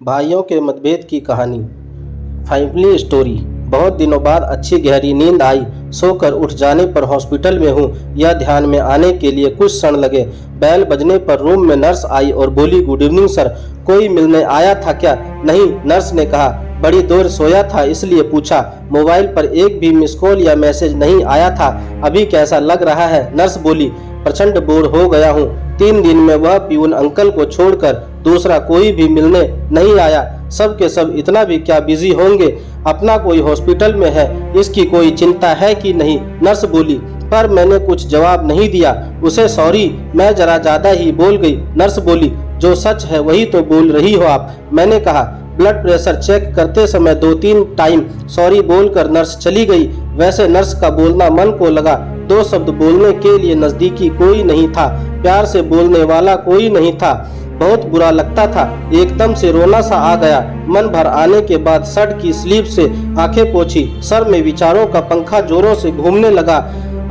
भाइयों के मतभेद की कहानी। Family story. बहुत दिनों बाद अच्छी गहरी नींद आई। सोकर उठ जाने पर हॉस्पिटल में हूँ, यह ध्यान में आने के लिए कुछ क्षण लगे। बैल बजने पर रूम में नर्स आई और बोली, गुड इवनिंग सर, कोई मिलने आया था क्या? नहीं, नर्स ने कहा। बड़ी देर सोया था इसलिए पूछा। मोबाइल पर एक भी मिस कॉल या मैसेज नहीं आया था। अभी कैसा लग रहा है? नर्स बोली, प्रचंड बोर हो गया हूँ। 3 दिन में वह प्यून अंकल को छोड़कर दूसरा कोई भी मिलने नहीं आया। सब के सब इतना भी क्या बिजी होंगे? अपना कोई हॉस्पिटल में है, इसकी कोई चिंता है कि नहीं? नर्स बोली, पर मैंने कुछ जवाब नहीं दिया उसे। सॉरी, मैं जरा ज्यादा ही बोल गई। नर्स बोली, जो सच है वही तो बोल रही हो आप। मैंने कहा, ब्लड प्रेशर चेक करते समय 2-3 टाइम सॉरी बोलकर नर्स चली गई। वैसे नर्स का बोलना मन को लगा। 2 शब्द बोलने के लिए नजदीकी कोई नहीं था, प्यार से बोलने वाला कोई नहीं था। बहुत बुरा लगता था, एकदम से रोना सा आ गया। मन भर आने के बाद शर्ट की स्लीव से आंखें पोंछी। सर में विचारों का पंखा जोरों से घूमने लगा।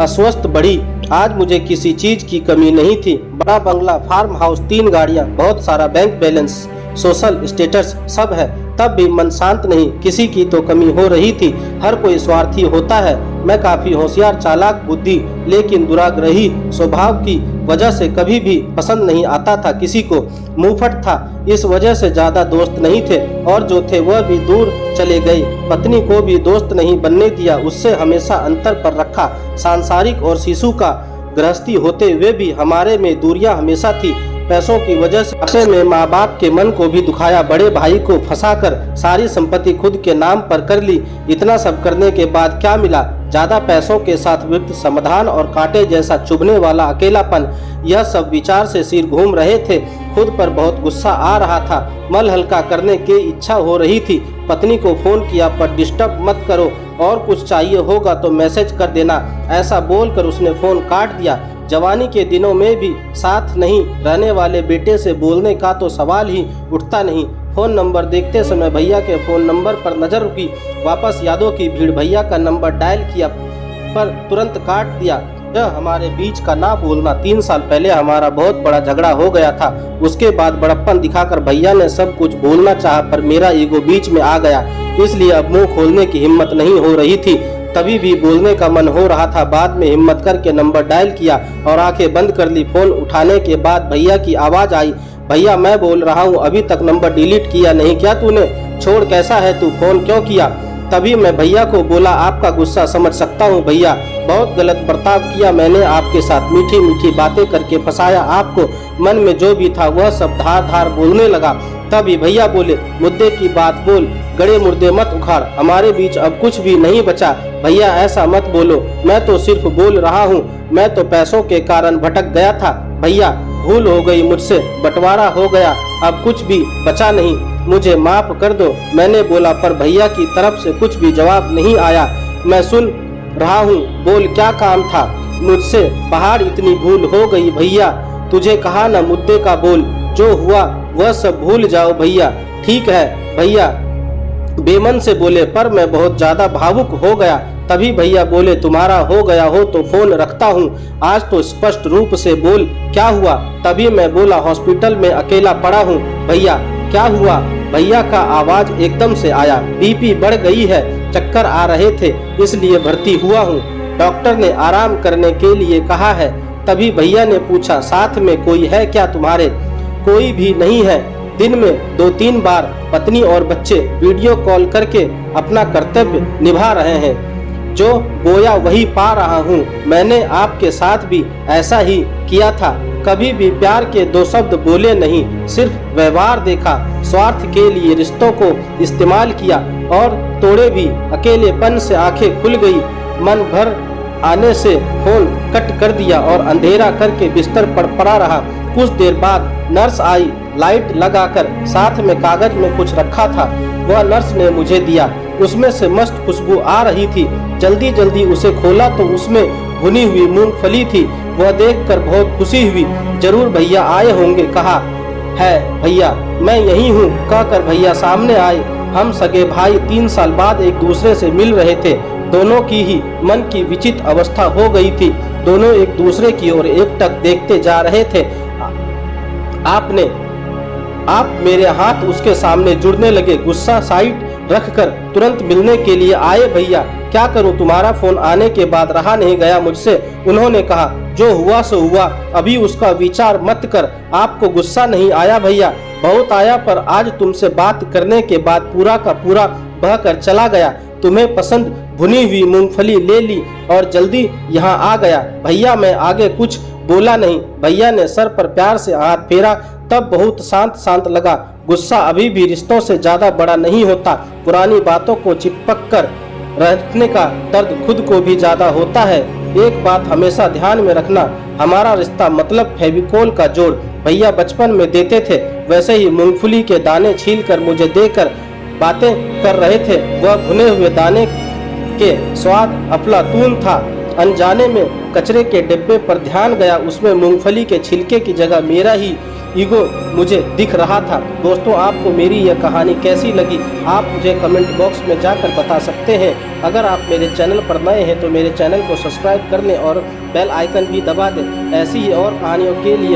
अस्वस्थ बढ़ी। आज मुझे किसी चीज की कमी नहीं थी। बड़ा बंगला, फार्म हाउस, 3 गाड़ियां, बहुत सारा बैंक बैलेंस, सोशल स्टेटस सब है, तब भी मन शांत नहीं। किसी की तो कमी हो रही थी। हर कोई स्वार्थी होता है। मैं काफी होशियार, चालाक बुद्धि, लेकिन दुराग्रही स्वभाव की वजह से कभी भी पसंद नहीं आता था किसी को। मुंहफट था, इस वजह से ज्यादा दोस्त नहीं थे, और जो थे वह भी दूर चले गए। पत्नी को भी दोस्त नहीं बनने दिया, उससे हमेशा अंतर पर रखा। सांसारिक और शिशु का गृहस्थी होते हुए भी हमारे में दूरियां हमेशा थी। पैसों की वजह से अपने में माँ बाप के मन को भी दुखाया। बड़े भाई को फंसाकर सारी संपत्ति खुद के नाम पर कर ली। इतना सब करने के बाद क्या मिला? ज्यादा पैसों के साथ विपरीत समाधान और कांटे जैसा चुभने वाला अकेलापन। यह सब विचार से सिर घूम रहे थे। खुद पर बहुत गुस्सा आ रहा था। मन हल्का करने की इच्छा हो रही थी। पत्नी को फोन किया, पर डिस्टर्ब मत करो, और कुछ चाहिए होगा तो मैसेज कर देना। ऐसा बोलकर उसने फोन काट दिया। जवानी के दिनों में भी साथ नहीं रहने वाले बेटे से बोलने का तो सवाल ही उठता नहीं। फोन नंबर देखते समय भैया के फोन नंबर पर नजर रुकी। वापस यादों की भीड़। भैया का नंबर डायल किया, पर तुरंत काट दिया। यह हमारे बीच का ना बोलना। 3 साल पहले हमारा बहुत बड़ा झगड़ा हो गया था। उसके बाद बड़प्पन दिखाकर भैया ने सब कुछ बोलना चाहा, पर मेरा ईगो बीच में आ गया, इसलिए अब मुंह खोलने की हिम्मत नहीं हो रही थी। तभी भी बोलने का मन हो रहा था। बाद में हिम्मत करके नंबर डायल किया और आंखें बंद कर ली। फोन उठाने के बाद भैया की आवाज आई, भैया मैं बोल रहा हूँ, अभी तक नंबर डिलीट किया नहीं क्या तूने? छोड़, कैसा है तू, फोन क्यों किया? तभी मैं भैया को बोला, आपका गुस्सा समझ सकता हूँ भैया, बहुत गलत बर्ताव किया मैंने आपके साथ। मीठी मीठी बातें करके फंसाया आपको। मन में जो भी था वह सब धार धार बोलने लगा। तभी भैया बोले, मुद्दे की बात बोल, गड़े मुर्दे मत उखाड़, हमारे बीच अब कुछ भी नहीं बचा। भैया ऐसा मत बोलो, मैं तो सिर्फ बोल रहा हूँ। मैं तो पैसों के कारण भटक गया था भैया, भूल हो गई मुझसे, बंटवारा हो गया, अब कुछ भी बचा नहीं, मुझे माफ कर दो, मैंने बोला। पर भैया की तरफ से कुछ भी जवाब नहीं आया। मैं सुन रहा हूँ, बोल क्या काम था? मुझसे पहाड़ इतनी भूल हो गई भैया, तुझे कहा ना मुद्दे का बोल, जो हुआ वह सब भूल जाओ भैया। ठीक है भैया, बेमन से बोले, पर मैं बहुत ज्यादा भावुक हो गया। तभी भैया बोले, तुम्हारा हो गया हो तो फोन रखता हूँ, आज तो स्पष्ट रूप से बोल क्या हुआ? तभी मैं बोला, हॉस्पिटल में अकेला पड़ा हूँ भैया। क्या हुआ? भैया का आवाज एकदम से आया, बीपी बढ़ गई है, चक्कर आ रहे थे, इसलिए भर्ती हुआ हूँ। डॉक्टर ने आराम करने के लिए कहा है। तभी भैया ने पूछा, साथ में कोई है क्या तुम्हारे? कोई भी नहीं है। दिन में 2-3 बार पत्नी और बच्चे वीडियो कॉल करके अपना कर्तव्य निभा रहे हैं। जो बोया वही पा रहा हूँ। मैंने आपके साथ भी ऐसा ही किया था। कभी भी प्यार के 2 शब्द बोले नहीं, सिर्फ व्यवहार देखा। स्वार्थ के लिए रिश्तों को इस्तेमाल किया और तोड़े भी। अकेलेपन से आंखें खुल गई। मन भर आने से फोन कट कर दिया और अंधेरा करके बिस्तर पर पड़ा रहा। कुछ देर बाद नर्स आई, लाइट लगाकर। साथ में कागज में कुछ रखा था, वह नर्स ने मुझे दिया। उसमें से मस्त खुशबू आ रही थी। जल्दी जल्दी उसे खोला तो उसमें भुनी हुई मूंगफली थी। वह देखकर बहुत खुशी हुई। जरूर भैया आए होंगे, कहा है भैया मैं यही हूँ, कहकर भैया सामने आए। हम सगे भाई 3 साल बाद एक दूसरे से मिल रहे थे। दोनों की ही मन की विचित्र अवस्था हो गई थी। दोनों एक दूसरे की ओर एकटक देखते जा रहे थे। आपने आप मेरे हाथ उसके सामने जुड़ने लगे। गुस्सा साइड रखकर तुरंत मिलने के लिए आए। भैया क्या करूं, तुम्हारा फोन आने के बाद रहा नहीं गया मुझसे। उन्होंने कहा जो हुआ सो हुआ, अभी उसका विचार मत कर। आपको गुस्सा नहीं आया भैया? बहुत आया, पर आज तुमसे बात करने के बाद पूरा का पूरा बह कर चला गया। तुम्हें पसंद भुनी हुई मूंगफली ले ली और जल्दी यहाँ आ गया। भैया मैं आगे कुछ बोला नहीं। भैया ने सर पर प्यार से हाथ फेरा, तब बहुत शांत शांत लगा। गुस्सा अभी भी रिश्तों से ज्यादा बड़ा नहीं होता। पुरानी बातों को चिपक कर रखने का दर्द खुद को भी ज्यादा होता है। एक बात हमेशा ध्यान में रखना, हमारा रिश्ता मतलब फेविकोल का जोड़ भैया बचपन में देते थे, वैसे ही मूंगफली के दाने छील कर मुझे देकर बातें कर रहे थे। वह भुने हुए दाने के स्वाद अफलातून था। अनजाने में कचरे के डिब्बे पर ध्यान गया, उसमें मूंगफली के छिलके की जगह मेरा ही ईगो मुझे दिख रहा था। दोस्तों, आपको मेरी यह कहानी कैसी लगी आप मुझे कमेंट बॉक्स में जाकर बता सकते हैं। अगर आप मेरे चैनल पर नए हैं तो मेरे चैनल को सब्सक्राइब कर लें और बेल आइकन भी दबा दें। ऐसी ही और कहानियों के लिए